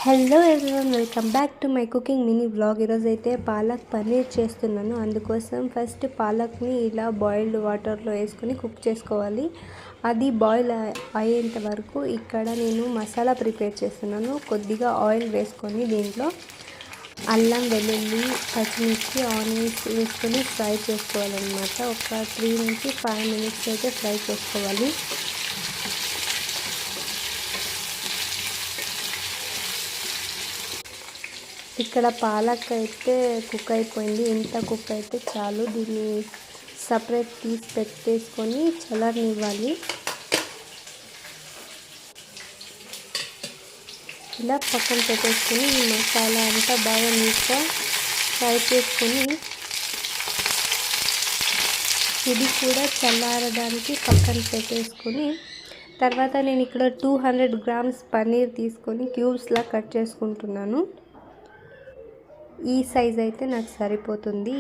Hello everyone, welcome back to my cooking mini vlog. ఈరోజైతే పాలక్ పన్నీర్ చేస్తున్నాను. అందుకోసం ఫస్ట్ పాలక్ని ఇలా బాయిల్డ్ వాటర్లో వేసుకొని కుక్ చేసుకోవాలి. అది బాయిల్ అయ్యేంత వరకు ఇక్కడ నేను మసాలా ప్రిపేర్ చేస్తున్నాను. కొద్దిగా ఆయిల్ వేసుకొని దీంట్లో అల్లం, వెల్లుల్లి, పచ్చిమిర్చి, ఆనియన్స్ వేసుకొని ఫ్రై చేసుకోవాలన్నమాట. ఒక 3 నుంచి 5 మినిట్స్ అయితే ఫ్రై చేసుకోవాలి. ఇక్కడ పాలక్ అయితే కుక్ అయిపోయింది. ఇంత కుక్ అయితే చాలు. దీన్ని సపరేట్ తీసి పెట్టేసుకొని చల్లనివ్వాలి. ఇలా పక్కన పెట్టేసుకొని ఈ మసాలా అంతా బాగా నీట్గా ఫ్రై చేసుకొని ఇది కూడా చల్లారడానికి పక్కన పెట్టేసుకొని తర్వాత నేను ఇక్కడ 200 గ్రామ్స్ పన్నీర్ తీసుకొని క్యూబ్స్లా కట్ చేసుకుంటున్నాను. ఈ సైజ్ అయితే నాకు సరిపోతుంది.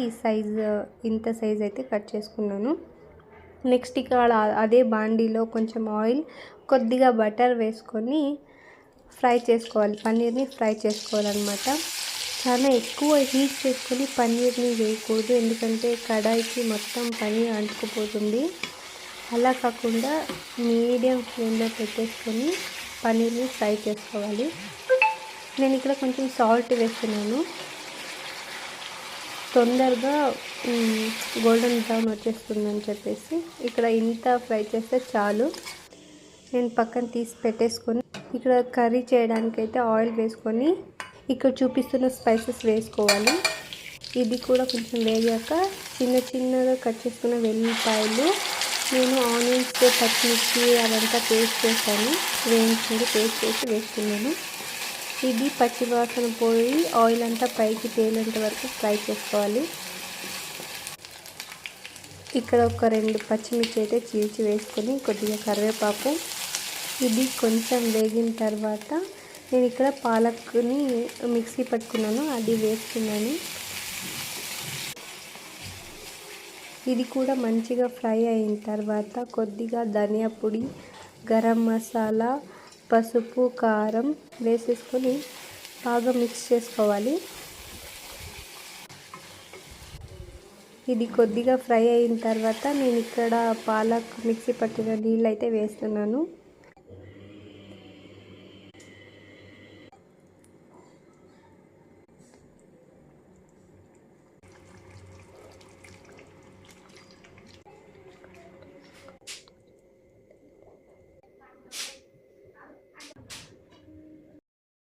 ఇంత సైజ్ అయితే కట్ చేసుకున్నాను. నెక్స్ట్ ఇక్కడ అదే బాండీలో కొంచెం ఆయిల్, కొద్దిగా బటర్ వేసుకొని ఫ్రై చేసుకోవాలి. పన్నీర్ని ఫ్రై చేసుకోవాలన్నమాట. చాలా ఎక్కువ హీట్ చేసుకొని పన్నీర్ని వేయకూడదు, ఎందుకంటే కడాయికి మొత్తం పన్నీర్ అంటుకుపోతుంది. అలా కాకుండా మీడియం ఫ్లేమ్లో పెట్టేసుకొని పన్నీర్ని ఫ్రై చేసుకోవాలి. నేను ఇక్కడ కొంచెం సాల్ట్ వేస్తున్నాను. తొందరగా గోల్డెన్ బ్రౌన్ వచ్చేస్తుందని చెప్పేసి ఇక్కడ ఇంత ఫ్రై చేస్తే చాలు. నేను పక్కన తీసి పెట్టేసుకొని ఇక్కడ కర్రీ చేయడానికైతే ఆయిల్ వేసుకొని ఇక్కడ చూపిస్తున్న స్పైసెస్ వేసుకోవాలి. ఇది కూడా కొంచెం వేగాక చిన్నగా కట్ చేసుకున్న వెల్లుల్లిపాయలు, నేను ఆనియన్స్, పచ్చిమిర్చి అదంతా పేస్ట్ చేశాను. వేయించింది పేస్ట్ చేసి వేసుకున్నాను. ఇది పచ్చివాసన పోయి ఆయిల్ అంతా పైకి తేలేంత వరకు ఫ్రై చేసుకోవాలి. ఇక్కడ ఒక 2 పచ్చిమిర్చి అయితే చీల్చి వేసుకొని కొద్దిగా కరివేపాకు, ఇది కొంచెం వేగిన తర్వాత నేను ఇక్కడ పాలక్ని మిక్సీ పట్టుకున్నాను, అది వేసుకున్నాను. ఇది కూడా మంచిగా ఫ్రై అయిన తర్వాత కొద్దిగా ధనియా పొడి, గరం మసాలా, పసుపు, కారం వేసేసుకొని బాగా మిక్స్ చేసుకోవాలి. ఇది కొద్దిగా ఫ్రై అయిన తర్వాత నేను ఇక్కడ పాలక్ మిక్సీ పట్టిన నీళ్ళు అయితే వేస్తున్నాను.